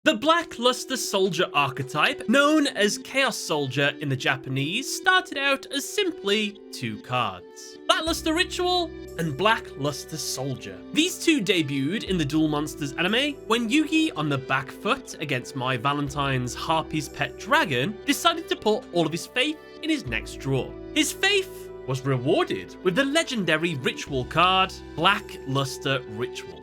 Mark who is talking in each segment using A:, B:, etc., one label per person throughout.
A: The Black-Luster Soldier archetype, known as Chaos Soldier in the Japanese, started out as simply 2 cards: Black-Luster Ritual and Black-Luster Soldier. These two debuted in the Duel Monsters anime when Yugi, on the back foot against My Valentine's Harpy's pet dragon, decided to put all of his faith in his next draw. His faith was rewarded with the legendary ritual card, Black-Luster Ritual.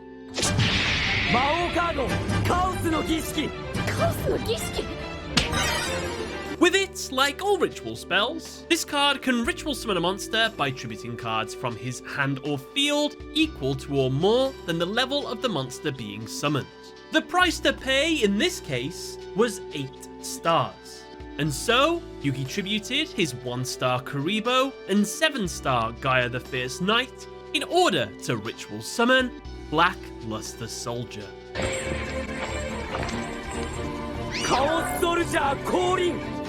A: With it, like all ritual spells, this card can ritual summon a monster by tributing cards from his hand or field equal to or more than the level of the monster being summoned. The price to pay in this case was 8 stars. And so, Yugi tributed his 1-star Kuribo and 7-star Gaia the Fierce Knight in order to ritual summon Black-Luster Soldier.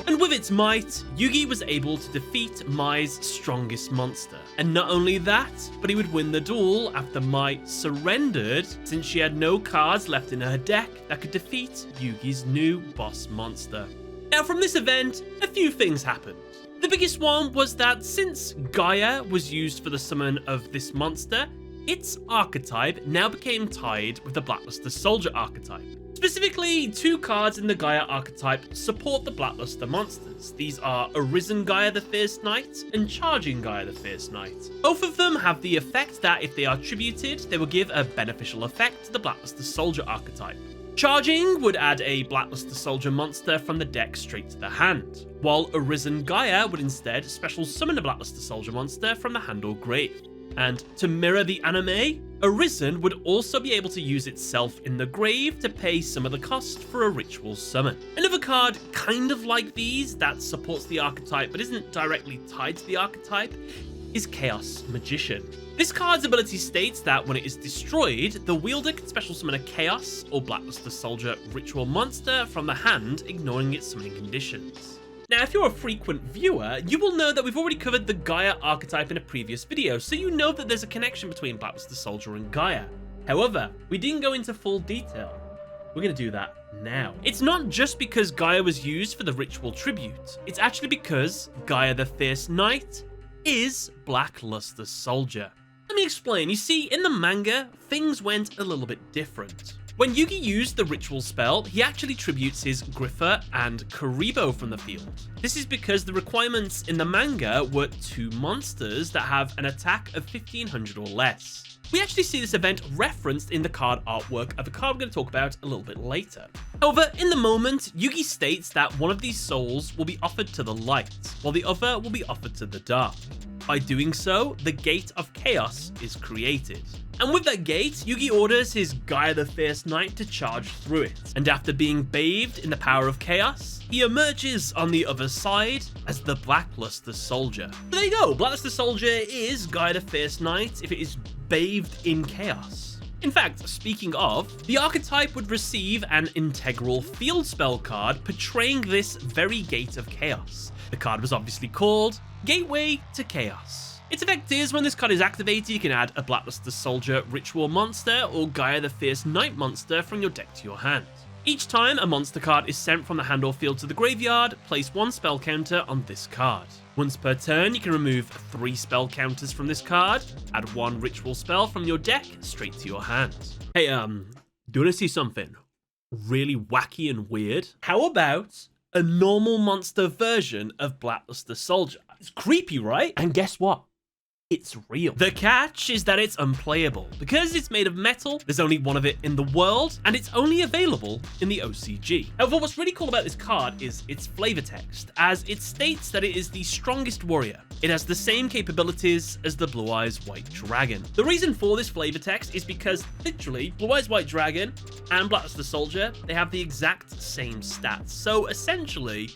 A: And with its might, Yugi was able to defeat Mai's strongest monster. And not only that, but he would win the duel after Mai surrendered, since she had no cards left in her deck that could defeat Yugi's new boss monster. Now, from this event, a few things happened. The biggest one was that since Gaia was used for the summon of this monster, its archetype now became tied with the Black-Luster Soldier archetype. Specifically, 2 cards in the Gaia archetype support the Black-Luster monsters. These are Arisen Gaia the Fierce Knight and Charging Gaia the Fierce Knight. Both of them have the effect that if they are tributed, they will give a beneficial effect to the Black-Luster Soldier archetype. Charging would add a Black-Luster Soldier monster from the deck straight to the hand, while Arisen Gaia would instead special summon a Black-Luster Soldier monster from the hand or grave. And to mirror the anime, Arisen would also be able to use itself in the grave to pay some of the cost for a ritual summon. Another card kind of like these that supports the archetype but isn't directly tied to the archetype is Chaos Magician. This card's ability states that when it is destroyed, the wielder can special summon a Chaos or Black-Luster Soldier ritual monster from the hand, ignoring its summoning conditions. Now, if you're a frequent viewer, you will know that we've already covered the Gaia archetype in a previous video, so you know that there's a connection between Black-Luster Soldier and Gaia. However, we didn't go into full detail. We're going to do that now. It's not just because Gaia was used for the ritual tribute, it's actually because Gaia the Fierce Knight is Black-Luster Soldier. Let me explain. You see, in the manga, things went a little bit different. When Yugi used the ritual spell, he actually tributes his Griffer and Kuribo from the field. This is because the requirements in the manga were 2 monsters that have an attack of 1500 or less. We actually see this event referenced in the card artwork of a card we're going to talk about a little bit later. However, in the moment, Yugi states that one of these souls will be offered to the light, while the other will be offered to the dark. By doing so, the Gate of Chaos is created. And with that gate, Yugi orders his Gaia the Fierce Knight to charge through it. And after being bathed in the power of chaos, he emerges on the other side as the Black-Luster Soldier. So there you go, Black-Luster Soldier is Gaia the Fierce Knight if it is bathed in chaos. In fact, speaking of, the archetype would receive an integral field spell card portraying this very Gate of Chaos. The card was obviously called Gateway to Chaos. Its effect is, when this card is activated, you can add a Black-Luster Soldier ritual monster or Gaia the Fierce Knight monster from your deck to your hand. Each time a monster card is sent from the hand or field to the graveyard, place 1 spell counter on this card. Once per turn, you can remove 3 spell counters from this card, add 1 ritual spell from your deck straight to your hand. Hey, do you want to see something really wacky and weird? How about a normal monster version of Black-Luster Soldier? It's creepy, right? And guess what? It's real. The catch is that it's unplayable. Because it's made of metal, there's only one of it in the world, and it's only available in the OCG. However, what's really cool about this card is its flavor text, as it states that it is the strongest warrior. It has the same capabilities as the Blue Eyes White Dragon. The reason for this flavor text is because, literally, Blue Eyes White Dragon and Black-Luster Soldier, they have the exact same stats. So, essentially,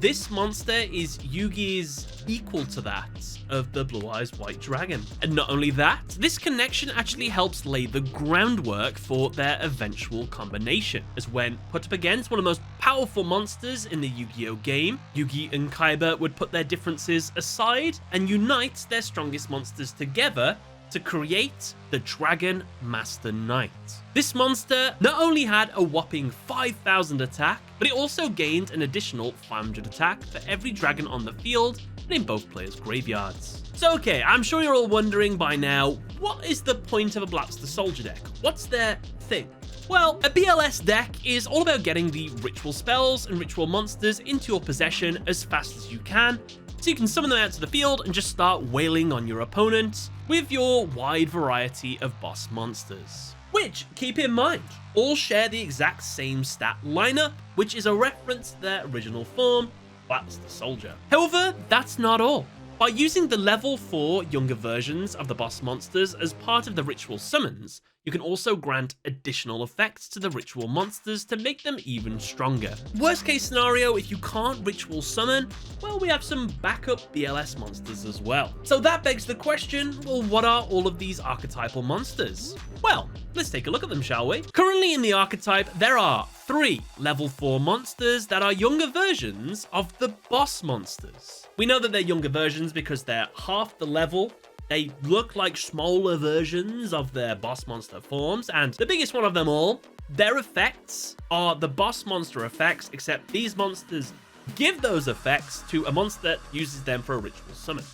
A: this monster is Yugi's equal to that of the Blue Eyes White Dragon. And not only that, this connection actually helps lay the groundwork for their eventual combination, as when put up against one of the most powerful monsters in the Yu-Gi-Oh game, Yugi and Kaiba would put their differences aside and unite their strongest monsters together to create the Dragon Master Knight. This monster not only had a whopping 5,000 attack, but it also gained an additional 500 attack for every dragon on the field and in both players' graveyards. So okay, I'm sure you're all wondering by now, what is the point of a Blackluster Soldier deck? What's their thing? Well, a BLS deck is all about getting the ritual spells and ritual monsters into your possession as fast as you can, so you can summon them out to the field and just start wailing on your opponent with your wide variety of boss monsters. Which, keep in mind, all share the exact same stat lineup, which is a reference to their original form, Blackluster Soldier. However, that's not all. By using the level 4 younger versions of the boss monsters as part of the ritual summons, you can also grant additional effects to the ritual monsters to make them even stronger. Worst case scenario, if you can't ritual summon, well, we have some backup BLS monsters as well. So that begs the question, well, what are all of these archetypal monsters? Well, let's take a look at them, shall we? Currently in the archetype, there are 3 level 4 monsters that are younger versions of the boss monsters. We know that they're younger versions because they're half the level. They look like smaller versions of their boss monster forms, and the biggest one of them all, their effects are the boss monster effects, except these monsters give those effects to a monster that uses them for a ritual summon.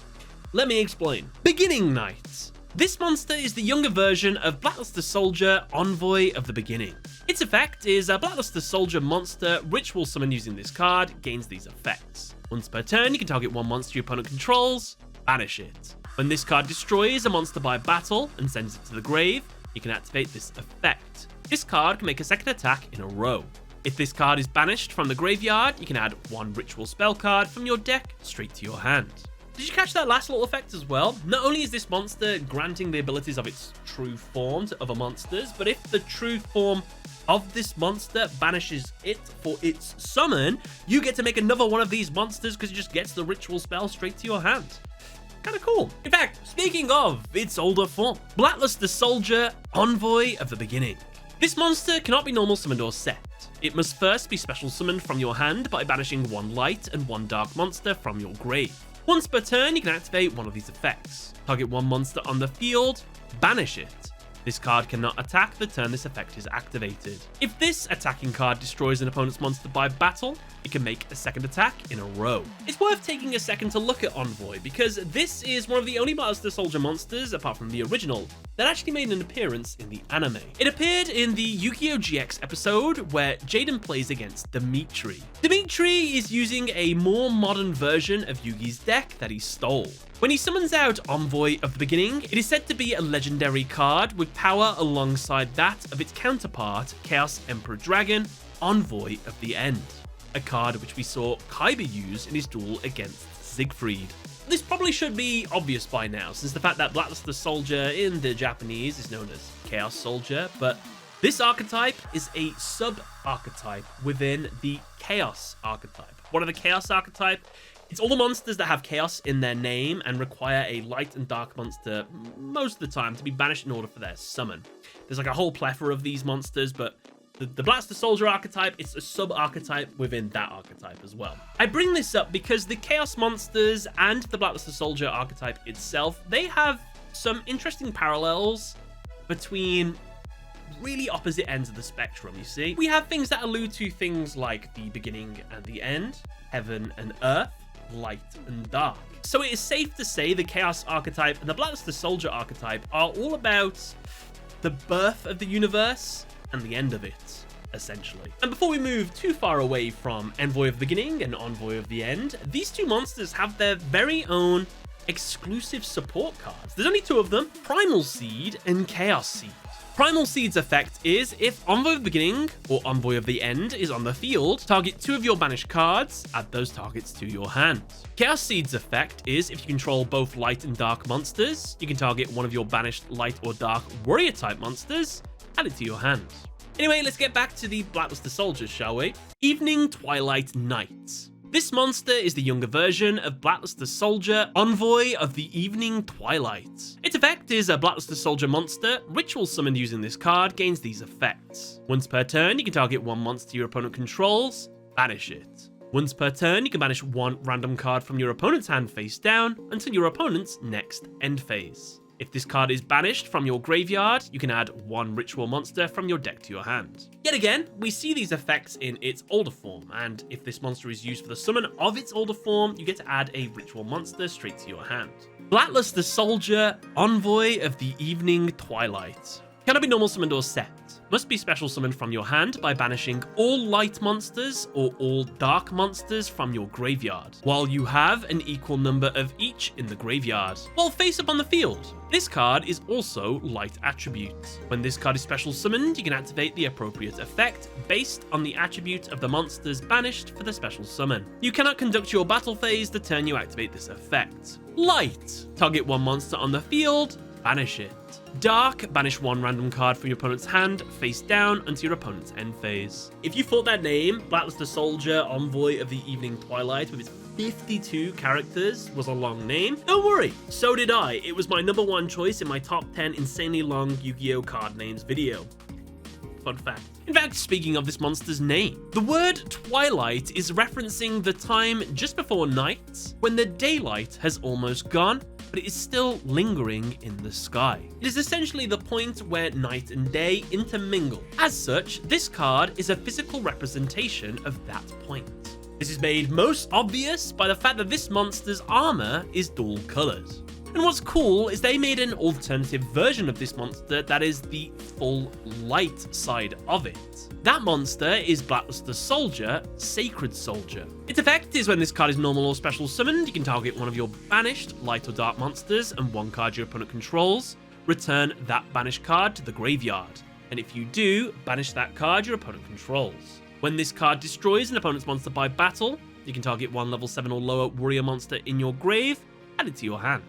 A: Let me explain. Beginning Knight. This monster is the younger version of Blackluster Soldier, Envoy of the Beginning. Its effect is a Blackluster Soldier monster ritual summon using this card gains these effects. Once per turn, you can target one monster your opponent controls, banish it. When this card destroys a monster by battle and sends it to the grave, you can activate this effect. This card can make a second attack in a row. If this card is banished from the graveyard, you can add one ritual spell card from your deck straight to your hand. Did you catch that last little effect as well? Not only is this monster granting the abilities of its true form to other monsters, but if the true form of this monster banishes it for its summon, you get to make another one of these monsters because it just gets the ritual spell straight to your hand. Kind of cool. In fact, speaking of its older form, Blackluster Soldier, Envoy of the Beginning. This monster cannot be normal summoned or set. It must first be special summoned from your hand by banishing one light and one dark monster from your grave. Once per turn, you can activate one of these effects. Target one monster on the field, banish it. This card cannot attack the turn this effect is activated. If this attacking card destroys an opponent's monster by battle, it can make a second attack in a row. It's worth taking a second to look at Envoy, because this is one of the only Blackluster Soldier monsters, apart from the original, that actually made an appearance in the anime. It appeared in the Yugioh GX episode where Jaden plays against Dimitri. Dimitri is using a more modern version of Yugi's deck that he stole. When he summons out Envoy of the Beginning, it is said to be a legendary card with power alongside that of its counterpart, Chaos Emperor Dragon, Envoy of the End, a card which we saw Kaiba use in his duel against Siegfried. This probably should be obvious by now, since the fact that Blackluster Soldier in the Japanese is known as Chaos Soldier, but this archetype is a sub-archetype within the Chaos archetype. What are the Chaos archetype? It's all the monsters that have chaos in their name and require a light and dark monster most of the time to be banished in order for their summon. There's like a whole plethora of these monsters, but the Blackluster Soldier archetype, it's a sub-archetype within that archetype as well. I bring this up because the Chaos monsters and the Blackluster Soldier archetype itself, they have some interesting parallels between really opposite ends of the spectrum, you see. We have things that allude to things like the beginning and the end, heaven and earth, light and dark. So it is safe to say the Chaos archetype and the Blackluster Soldier archetype are all about the birth of the universe and the end of it, essentially. And before we move too far away from Envoy of the Beginning and Envoy of the End, these two monsters have their very own exclusive support cards. There's only 2 of them, Primal Seed and Chaos Seed. Primal Seed's effect is if Envoy of the Beginning or Envoy of the End is on the field, target 2 of your banished cards, add those targets to your hand. Chaos Seed's effect is if you control both light and dark monsters, you can target one of your banished light or dark warrior type monsters, add it to your hand. Anyway, let's get back to the Blackluster Soldiers, shall we? Evening Twilight Knight. This monster is the younger version of Blackluster Soldier, Envoy of the Evening Twilight. Its effect is a Blackluster Soldier monster, ritual summoned using this card gains these effects. Once per turn, you can target one monster your opponent controls, banish it. Once per turn, you can banish one random card from your opponent's hand face down until your opponent's next end phase. If this card is banished from your graveyard, you can add one ritual monster from your deck to your hand. Yet again, we see these effects in its older form, and if this monster is used for the summon of its older form, you get to add a ritual monster straight to your hand. Blatless the Soldier, Envoy of the Evening Twilight. Cannot be normal summoned or set. Must be special summoned from your hand by banishing all light monsters or all dark monsters from your graveyard, while you have an equal number of each in the graveyard. While face up on the field, this card is also light attribute. When this card is special summoned, you can activate the appropriate effect based on the attribute of the monsters banished for the special summon. You cannot conduct your battle phase the turn you activate this effect. Light. Target one monster on the field, banish it. Dark, banish one random card from your opponent's hand, face down, until your opponent's end phase. If you thought that name, Blatless the Soldier, Envoy of the Evening Twilight, with its 52 characters, was a long name, don't worry, so did I. It was my #1 choice in my top 10 insanely long Yu-Gi-Oh card names video. Fun fact. In fact, speaking of this monster's name, the word Twilight is referencing the time just before night, when the daylight has almost gone, but it is still lingering in the sky. It is essentially the point where night and day intermingle. As such, this card is a physical representation of that point. This is made most obvious by the fact that this monster's armor is dual colored. And what's cool is they made an alternative version of this monster that is the full light side of it. That monster is Blatless the Soldier, Sacred Soldier. Its effect is when this card is normal or special summoned, you can target one of your banished light or dark monsters and one card your opponent controls, return that banished card to the graveyard. And if you do, banish that card your opponent controls. When this card destroys an opponent's monster by battle, you can target one level 7 or lower warrior monster in your grave, add it to your hand.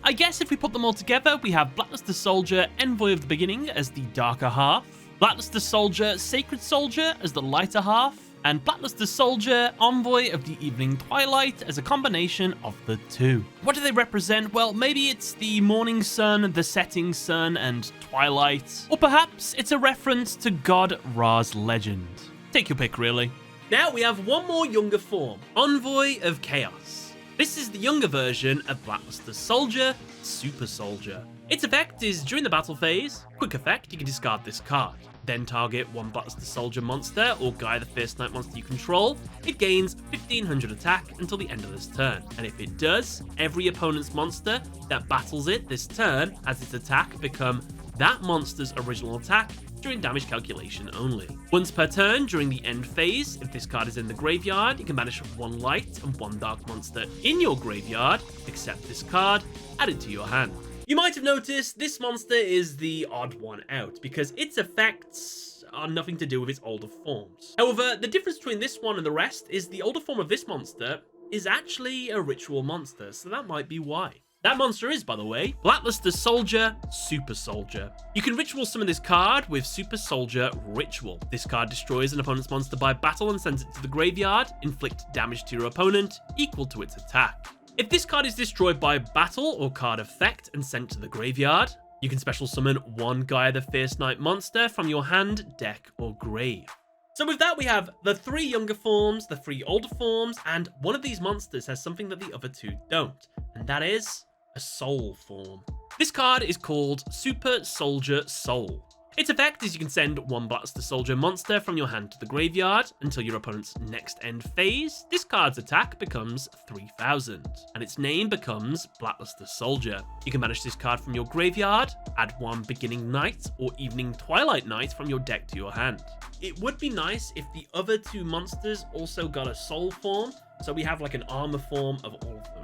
A: I guess if we put them all together, we have Blatless the Soldier, Envoy of the Beginning as the darker half, Blatless the Soldier, Sacred Soldier as the lighter half, and Blatless the Soldier, Envoy of the Evening Twilight as a combination of the two. What do they represent? Well, maybe it's the morning sun, the setting sun, and twilight. Or perhaps it's a reference to God Ra's legend. Take your pick, really. Now we have one more younger form, Envoy of Chaos. This is the younger version of Blatless the Soldier, Super Soldier. Its effect is during the battle phase. Quick effect, you can discard this card. Then target one Blatless the Soldier monster or Gaia the Fierce Knight monster you control. It gains 1500 attack until the end of this turn. And if it does, every opponent's monster that battles it this turn has its attack become that monster's original attack during damage calculation only. Once per turn during the end phase, if this card is in the graveyard, you can banish one light and one dark monster in your graveyard, except this card, add it to your hand. You might have noticed this monster is the odd one out because its effects are nothing to do with its older forms. However, the difference between this one and the rest is the older form of this monster is actually a ritual monster, so that might be why. That monster is, by the way, Blatless the Soldier, Super Soldier. You can ritual summon this card with Super Soldier Ritual. This card destroys an opponent's monster by battle and sends it to the graveyard. Inflict damage to your opponent equal to its attack. If this card is destroyed by battle or card effect and sent to the graveyard, you can special summon one Gaia the Fierce Knight monster from your hand, deck, or grave. So with that, we have the 3 younger forms, the 3 older forms, and one of these monsters has something that the other 2 don't, and that is a soul form. This card is called Super Soldier Soul. Its effect is you can send one Blatless the Soldier monster from your hand to the graveyard until your opponent's next end phase. This card's attack becomes 3000, and its name becomes Blatless the Soldier. You can banish this card from your graveyard, add one Beginning Night or Evening Twilight Night from your deck to your hand. It would be nice if the other 2 monsters also got a soul form, so we have like an armor form of all of them.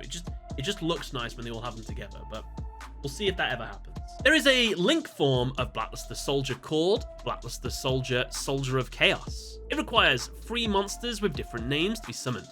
A: It just looks nice when they all have them together, but we'll see if that ever happens. There is a link form of Blatless the Soldier called Blatless the Soldier, Soldier of Chaos. It requires 3 monsters with different names to be summoned.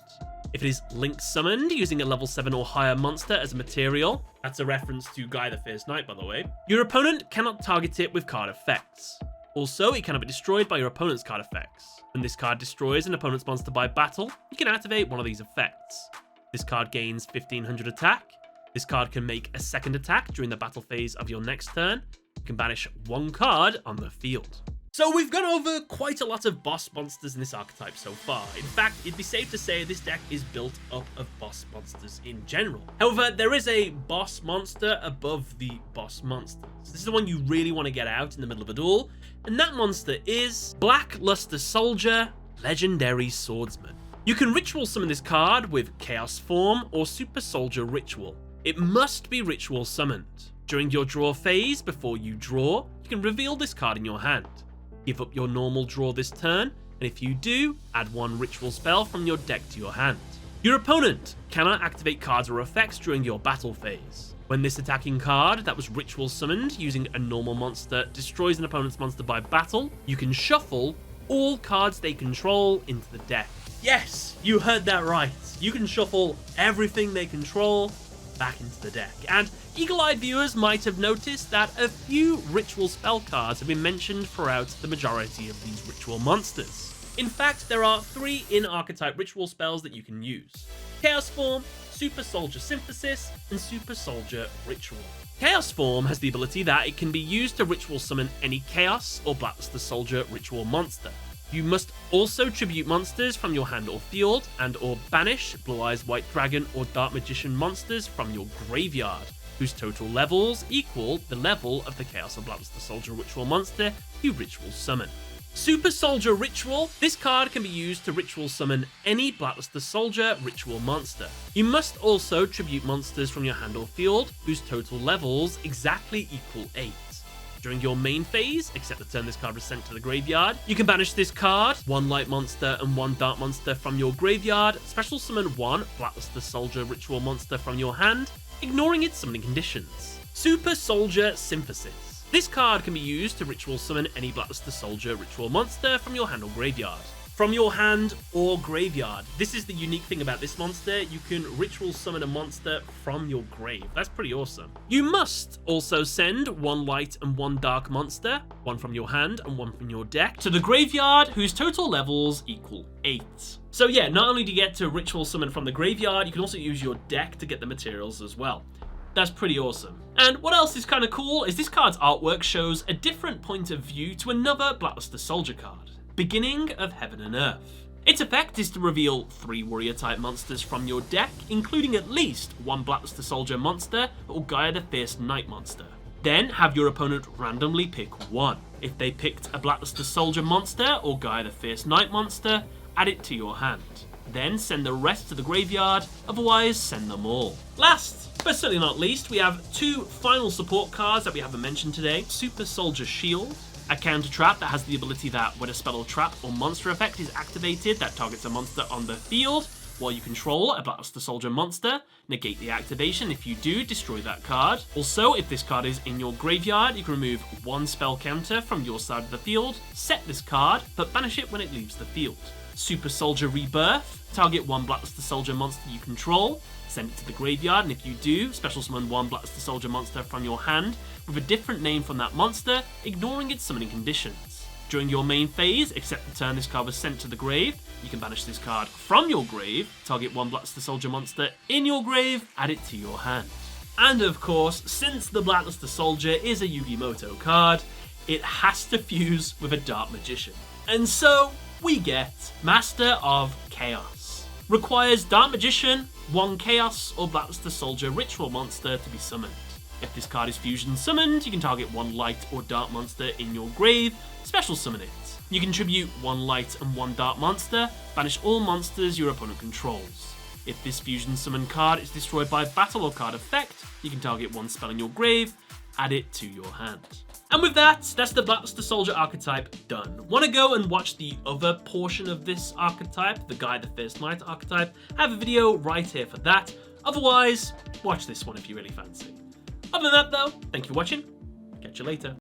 A: If it is link summoned using a level 7 or higher monster as a material, that's a reference to Gaia the Fierce Knight, by the way, your opponent cannot target it with card effects. Also, it cannot be destroyed by your opponent's card effects. When this card destroys an opponent's monster by battle, you can activate one of these effects. This card gains 1500 attack. This card can make a second attack during the battle phase of your next turn. You can banish one card on the field. So we've gone over quite a lot of boss monsters in this archetype so far. In fact, it'd be safe to say this deck is built up of boss monsters in general. However, there is a boss monster above the boss monsters. This is the one you really want to get out in the middle of a duel, and that monster is Blackluster Soldier, Legendary Swordsman. You can ritual summon this card with Chaos Form or Super Soldier Ritual. It must be ritual summoned. During your draw phase, before you draw, you can reveal this card in your hand. Give up your normal draw this turn, and if you do, add one ritual spell from your deck to your hand. Your opponent cannot activate cards or effects during your battle phase. When this attacking card that was ritual summoned using a normal monster destroys an opponent's monster by battle, you can shuffle all cards they control into the deck. Yes, you heard that right. You can shuffle everything they control back into the deck. And eagle-eyed viewers might have noticed that a few ritual spell cards have been mentioned throughout the majority of these ritual monsters. In fact, there are 3 in-archetype ritual spells that you can use: Chaos Form, Super Soldier Synthesis, and Super Soldier Ritual. Chaos Form has the ability that it can be used to ritual summon any Chaos or Blackluster Soldier ritual monster. You must also tribute monsters from your hand or field, and or banish Blue Eyes White Dragon or Dark Magician monsters from your graveyard, whose total levels equal the level of the Chaos or Blackluster Soldier ritual monster you ritual summon. Super Soldier Ritual. This card can be used to ritual summon any Blackluster Soldier ritual monster. You must also tribute monsters from your hand or field, whose total levels exactly equal 8. During your main phase, except the turn this card was sent to the graveyard, you can banish this card, 1 light monster and 1 dark monster from your graveyard, special summon 1 Blackluster Soldier ritual monster from your hand, ignoring its summoning conditions. Super Soldier Synthesis. This card can be used to ritual summon any Blackluster Soldier ritual monster from your hand or graveyard. From your hand or graveyard. This is the unique thing about this monster. You can ritual summon a monster from your grave. That's pretty awesome. You must also send 1 light and 1 dark monster, 1 from your hand and 1 from your deck, to the graveyard, whose total levels equal 8. So yeah, not only do you get to ritual summon from the graveyard, you can also use your deck to get the materials as well. That's pretty awesome. And what else is kind of cool is this card's artwork shows a different point of view to another Blackluster Soldier card. Beginning of Heaven and Earth. Its effect is to reveal 3 warrior-type monsters from your deck, including at least 1 Blackluster Soldier monster or Gaia the Fierce Knight monster. Then have your opponent randomly pick 1. If they picked a Blackluster Soldier monster or Gaia the Fierce Knight monster, add it to your hand. Then send the rest to the graveyard, otherwise send them all. Last, but certainly not least, we have 2 final support cards that we haven't mentioned today. Super Soldier Shield, a counter trap that has the ability that when a spell or trap or monster effect is activated that targets a monster on the field, while you control a Blackluster Soldier monster, negate the activation. If you do, destroy that card. Also, if this card is in your graveyard, you can remove 1 spell counter from your side of the field, set this card, but banish it when it leaves the field. Super Soldier Rebirth, target 1 Blackluster Soldier monster you control, send it to the graveyard, and if you do, special summon 1 Blackluster Soldier monster from your hand with a different name from that monster, ignoring its summoning conditions. During your main phase, except the turn this card was sent to the grave, you can banish this card from your grave, target 1 Blackluster Soldier monster in your grave, add it to your hand. And of course, since the Blackluster Soldier is a Yugioh card, it has to fuse with a Dark Magician. And so, we get Master of Chaos. Requires Dark Magician, 1 Chaos or Blackluster Soldier ritual monster to be summoned. If this card is fusion summoned, you can target 1 light or dark monster in your grave, special summon it. You can tribute 1 light and 1 dark monster, banish all monsters your opponent controls. If this fusion summon card is destroyed by battle or card effect, you can target 1 spell in your grave, add it to your hand. And with that, that's the Blackluster Soldier archetype done. Want to go and watch the other portion of this archetype, the Gaia the Fierce Knight archetype? I have a video right here for that. Otherwise, watch this one if you really fancy. Other than that though, thank you for watching. Catch you later.